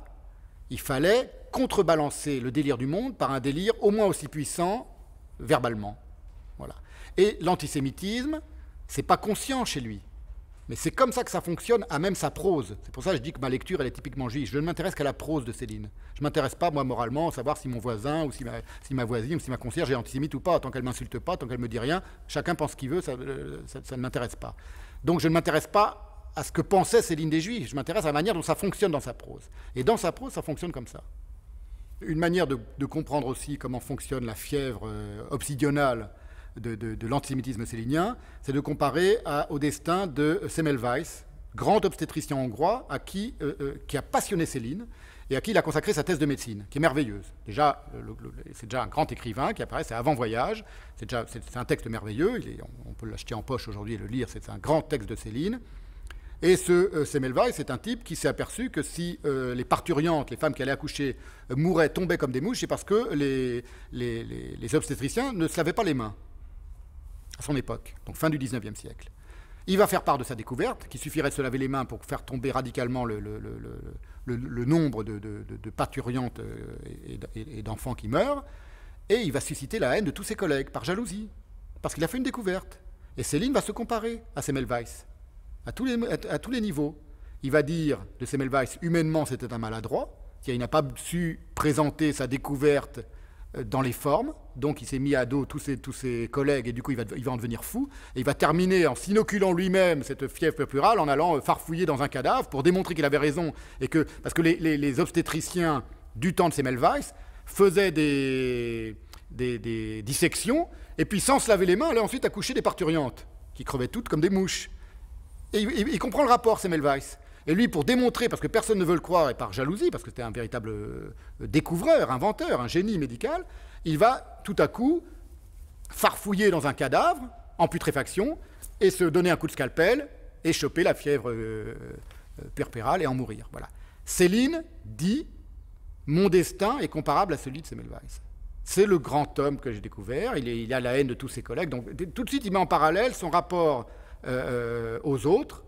il fallait contrebalancer le délire du monde par un délire au moins aussi puissant verbalement. Voilà. Et l'antisémitisme, c'est pas conscient chez lui. Mais c'est comme ça que ça fonctionne à même sa prose. C'est pour ça que je dis que ma lecture, elle est typiquement juive. Je ne m'intéresse qu'à la prose de Céline. Je ne m'intéresse pas, moi, moralement, à savoir si mon voisin, ou si ma voisine, ou si ma concierge est antisémite ou pas. Tant qu'elle ne m'insulte pas, tant qu'elle ne me dit rien, chacun pense ce qu'il veut, ça ne m'intéresse pas. Donc je ne m'intéresse pas à ce que pensait Céline des Juifs. Je m'intéresse à la manière dont ça fonctionne dans sa prose. Et dans sa prose, ça fonctionne comme ça. Une manière de comprendre aussi comment fonctionne la fièvre obsidionale de l'antisémitisme célinien, c'est de comparer au destin de Semmelweis, grand obstétricien hongrois qui a passionné Céline et à qui il a consacré sa thèse de médecine, qui est merveilleuse. Déjà, c'est déjà un grand écrivain qui apparaît, c'est Avant voyage, c'est un texte merveilleux, on peut l'acheter en poche aujourd'hui et le lire, c'est un grand texte de Céline. Et ce Semmelweis, c'est un type qui s'est aperçu que si les parturiantes, les femmes qui allaient accoucher, mouraient, tombaient comme des mouches, c'est parce que les obstétriciens ne se lavaient pas les mains à son époque, donc fin du XIXe siècle. Il va faire part de sa découverte, qu'il suffirait de se laver les mains pour faire tomber radicalement le nombre de parturiantes et d'enfants qui meurent, et il va susciter la haine de tous ses collègues, par jalousie, parce qu'il a fait une découverte. Et Céline va se comparer à Semmelweis. À tous les niveaux. Il va dire de Semmelweis, humainement, c'était un maladroit, il n'a pas su présenter sa découverte dans les formes, donc il s'est mis à dos tous ses collègues, et du coup il va en devenir fou, et il va terminer en s'inoculant lui-même cette fièvre plurale, en allant farfouiller dans un cadavre pour démontrer qu'il avait raison, parce que les obstétriciens du temps de Semmelweis faisaient des dissections, et puis sans se laver les mains, allaient ensuite accoucher des parturiantes, qui crevaient toutes comme des mouches. Et il comprend le rapport, Semmelweis. Et lui, pour démontrer, parce que personne ne veut le croire, et par jalousie, parce que c'était un véritable découvreur, inventeur, un génie médical, il va tout à coup farfouiller dans un cadavre, en putréfaction, et se donner un coup de scalpel, et choper la fièvre puerpérale et en mourir. Voilà. Céline dit « Mon destin est comparable à celui de Semmelweis ». C'est le grand homme que j'ai découvert, il a la haine de tous ses collègues, donc tout de suite il met en parallèle son rapport aux autres,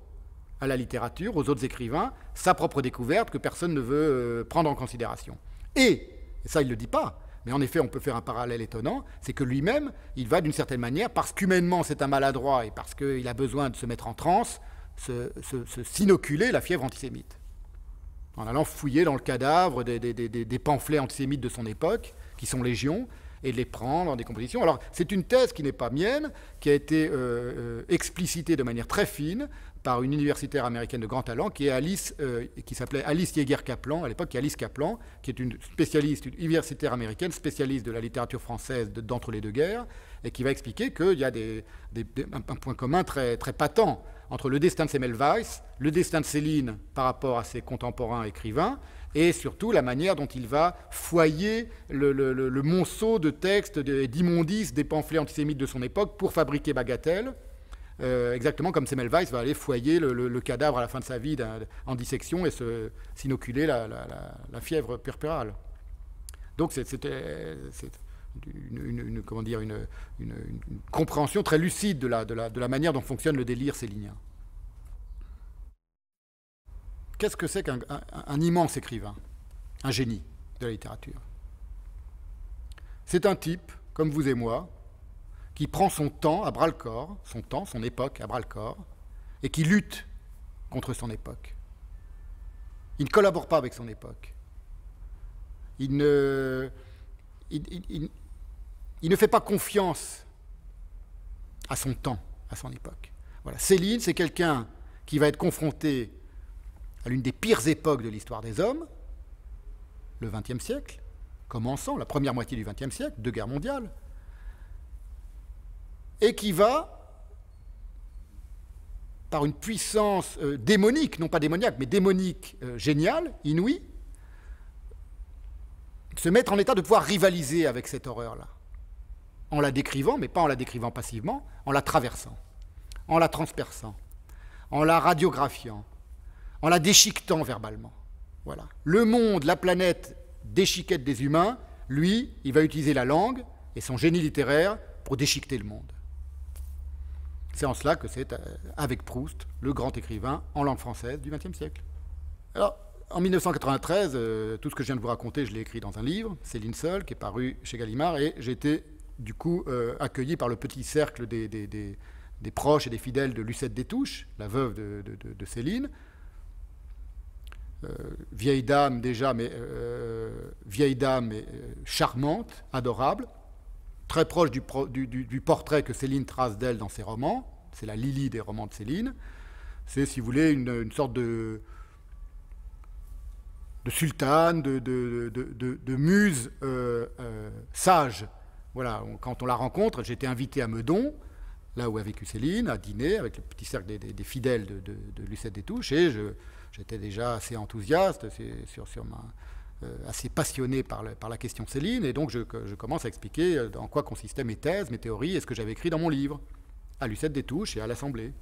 à la littérature, aux autres écrivains, sa propre découverte que personne ne veut prendre en considération. Et ça il ne le dit pas, mais en effet on peut faire un parallèle étonnant, c'est que lui-même, il va d'une certaine manière, parce qu'humainement c'est un maladroit et parce qu'il a besoin de se mettre en transe, s'inoculer la fièvre antisémite. En allant fouiller dans le cadavre des pamphlets antisémites de son époque, qui sont légion, et de les prendre en décomposition. Alors, c'est une thèse qui n'est pas mienne, qui a été explicitée de manière très fine par une universitaire américaine de grand talent, qui s'appelait Alice Yeager-Kaplan, à l'époque, qui est Alice Kaplan, qui est une spécialiste, une universitaire américaine, spécialiste de la littérature française d'entre les deux guerres, et qui va expliquer qu'il y a un point commun très, très patent entre le destin de Semmelweis, le destin de Céline par rapport à ses contemporains écrivains, et surtout la manière dont il va foyer le monceau de textes, d'immondices des pamphlets antisémites de son époque pour fabriquer Bagatelle, exactement comme Semmelweis va aller foyer le cadavre à la fin de sa vie en dissection et s'inoculer la fièvre purpurale. Donc c'était une compréhension très lucide de la manière dont fonctionne le délire célinien. Qu'est-ce que c'est qu'un immense écrivain, un génie de la littérature? C'est un type, comme vous et moi, qui prend son temps à bras-le-corps, son époque à bras-le-corps, et qui lutte contre son époque. Il ne collabore pas avec son époque. Il ne fait pas confiance à son temps, à son époque. Voilà. Céline, c'est quelqu'un qui va être confronté à l'une des pires époques de l'histoire des hommes, le XXe siècle, commençant la première moitié du XXe siècle, 2 guerres mondiales, et qui va, par une puissance démonique, non pas démoniaque, mais démonique, géniale, inouïe, se mettre en état de pouvoir rivaliser avec cette horreur-là, en la décrivant, mais pas en la décrivant passivement, en la traversant, en la transperçant, en la radiographiant, en la déchiquetant verbalement. Voilà. Le monde, la planète déchiquette des humains, lui, il va utiliser la langue et son génie littéraire pour déchiqueter le monde. C'est en cela que c'est, avec Proust, le grand écrivain en langue française du XXe siècle. Alors, en 1993, tout ce que je viens de vous raconter, je l'ai écrit dans un livre, Céline seule, qui est paru chez Gallimard, et j'ai été, du coup, accueilli par le petit cercle des proches et des fidèles de Lucette Détouche, la veuve de Céline, vieille dame déjà, mais vieille dame mais, charmante, adorable, très proche du portrait que Céline trace d'elle dans ses romans. C'est la Lily des romans de Céline. C'est, si vous voulez, une sorte de sultane, de muse sage. Voilà, quand on la rencontre, j'ai été invité à Meudon, là où a vécu Céline, à dîner avec le petit cercle des fidèles de Lucette Détouche, et j'étais déjà assez enthousiaste, assez passionné par la question Céline, et donc je commence à expliquer en quoi consistaient mes thèses, mes théories, et ce que j'avais écrit dans mon livre, à Lucette Détouche et à l'Assemblée.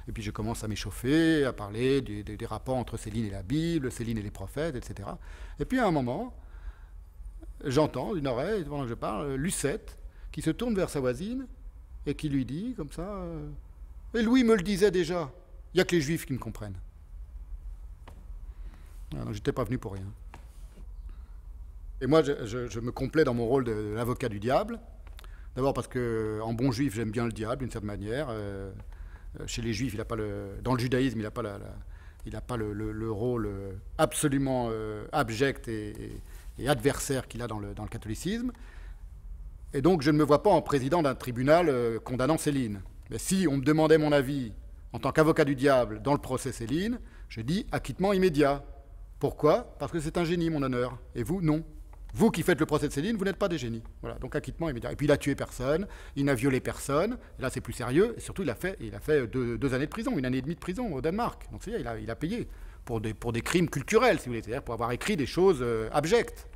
Et puis je commence à m'échauffer, à parler des rapports entre Céline et la Bible, Céline et les prophètes, etc. Et puis à un moment, j'entends d'une oreille, pendant que je parle, Lucette, qui se tourne vers sa voisine, et qui lui dit, comme ça, et Louis me le disait déjà, il n'y a que les Juifs qui me comprennent. Alors, j'étais pas venu pour rien. Et moi, je me complais dans mon rôle de l'avocat du diable. D'abord parce que, en bon juif, j'aime bien le diable, d'une certaine manière. Chez les juifs, dans le judaïsme, il n'a pas le rôle absolument abject et adversaire qu'il a dans le catholicisme. Et donc, je ne me vois pas en président d'un tribunal condamnant Céline. Mais si on me demandait mon avis en tant qu'avocat du diable dans le procès Céline, je dis acquittement immédiat. Pourquoi? Parce que c'est un génie, mon honneur. Et vous, non. Vous qui faites le procès de Céline, vous n'êtes pas des génies. Voilà, donc acquittement immédiat. Et puis il a tué personne, il n'a violé personne. Et là, c'est plus sérieux. Et surtout, il a fait 2 années de prison, 1 année et demie de prison au Danemark. Donc c'est-à-dire, il a payé pour des crimes culturels, si vous voulez, c'est-à-dire pour avoir écrit des choses abjectes.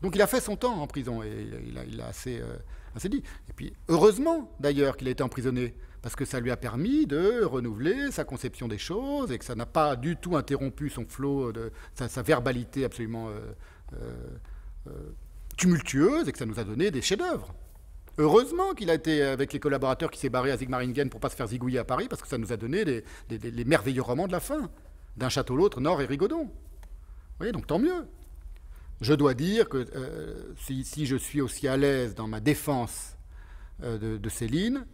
Donc il a fait son temps en prison, et il a assez dit. Et puis, heureusement, d'ailleurs, qu'il a été emprisonné, parce que ça lui a permis de renouveler sa conception des choses, et que ça n'a pas du tout interrompu son flot, sa verbalité absolument tumultueuse et que ça nous a donné des chefs-d'œuvre. Heureusement qu'il a été avec les collaborateurs qui s'est barré à Sigmaringen pour ne pas se faire zigouiller à Paris, parce que ça nous a donné les merveilleux romans de la fin, d'un château l'autre, Nord et Rigaudon. Vous voyez, donc tant mieux. Je dois dire que si je suis aussi à l'aise dans ma défense de Céline,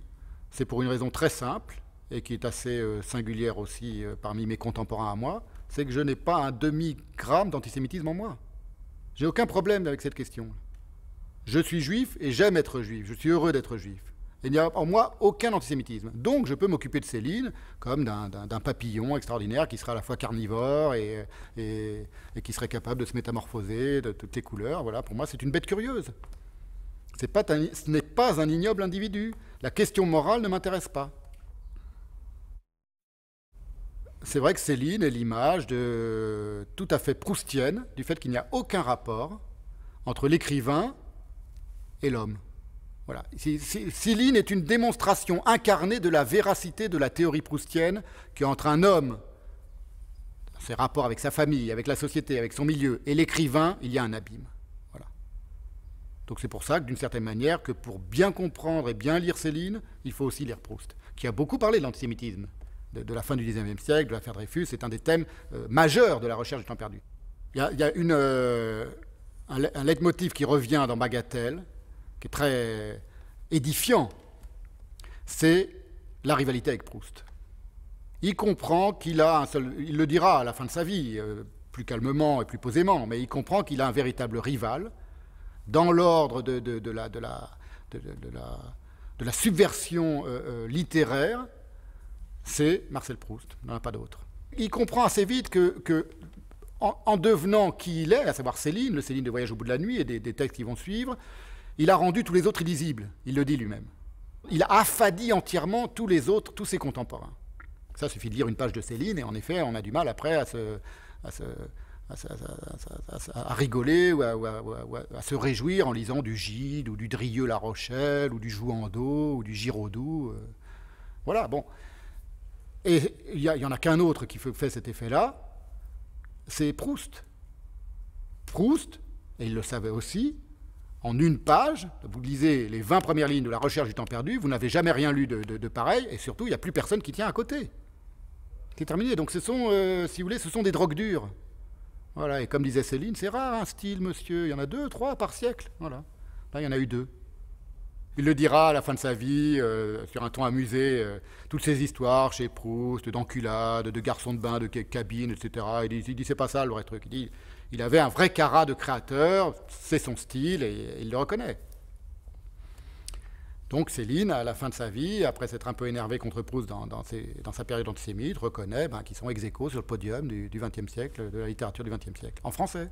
c'est pour une raison très simple, et qui est assez singulière aussi parmi mes contemporains à moi, c'est que je n'ai pas un demi-gramme d'antisémitisme en moi. J'ai aucun problème avec cette question. Je suis juif et j'aime être juif, je suis heureux d'être juif. Il n'y a en moi aucun antisémitisme. Donc je peux m'occuper de Céline comme d'un papillon extraordinaire qui serait à la fois carnivore et qui serait capable de se métamorphoser de toutes les couleurs. Voilà, pour moi c'est une bête curieuse. Ce n'est pas un ignoble individu. La question morale ne m'intéresse pas. C'est vrai que Céline est l'image tout à fait proustienne du fait qu'il n'y a aucun rapport entre l'écrivain et l'homme. Voilà. Céline est une démonstration incarnée de la véracité de la théorie proustienne qu'entre un homme, ses rapports avec sa famille, avec la société, avec son milieu, et l'écrivain, il y a un abîme. Voilà. Donc c'est pour ça que d'une certaine manière, que pour bien comprendre et bien lire Céline, il faut aussi lire Proust, qui a beaucoup parlé de l'antisémitisme, de la fin du XIXe siècle, de l'affaire Dreyfus. C'est un des thèmes majeurs de la recherche du temps perdu. Il y a un leitmotiv qui revient dans Bagatelle, qui est très édifiant, c'est la rivalité avec Proust. Il comprend qu'il a un seul... Il le dira à la fin de sa vie, plus calmement et plus posément, mais il comprend qu'il a un véritable rival dans l'ordre de la subversion littéraire, c'est Marcel Proust, il n'y en a pas d'autre. Il comprend assez vite que en devenant qui il est, à savoir Céline, le Céline de Voyage au bout de la nuit et des textes qui vont suivre, il a rendu tous les autres illisibles, il le dit lui-même. Il a affadi entièrement tous les autres, tous ses contemporains. Ça, suffit de lire une page de Céline, et en effet, on a du mal après à rigoler ou à se réjouir en lisant du Gide, ou du Drieux-La Rochelle, ou du Jouando, ou du Giraudoux. Voilà, bon. Et il n'y en a qu'un autre qui fait cet effet-là, c'est Proust. Proust, et il le savait aussi, en une page, vous lisez les 20 premières lignes de La Recherche du temps perdu, vous n'avez jamais rien lu de pareil, et surtout, il n'y a plus personne qui tient à côté. C'est terminé. Donc, ce sont, si vous voulez, ce sont des drogues dures. Voilà. Et comme disait Céline, c'est rare un style, monsieur. Il y en a 2, 3 par siècle. Voilà. Là, il y en a eu 2. Il le dira à la fin de sa vie, sur un ton amusé, toutes ces histoires chez Proust, d'enculades, de garçons de bain, de cabines, etc. Il dit c'est pas ça le vrai truc. Il dit il avait un vrai carat de créateur, c'est son style, et il le reconnaît. Donc Céline, à la fin de sa vie, après s'être un peu énervé contre Proust dans sa période antisémite, reconnaît qu'ils sont ex aequo sur le podium du XXe siècle, de la littérature du XXe siècle, en français.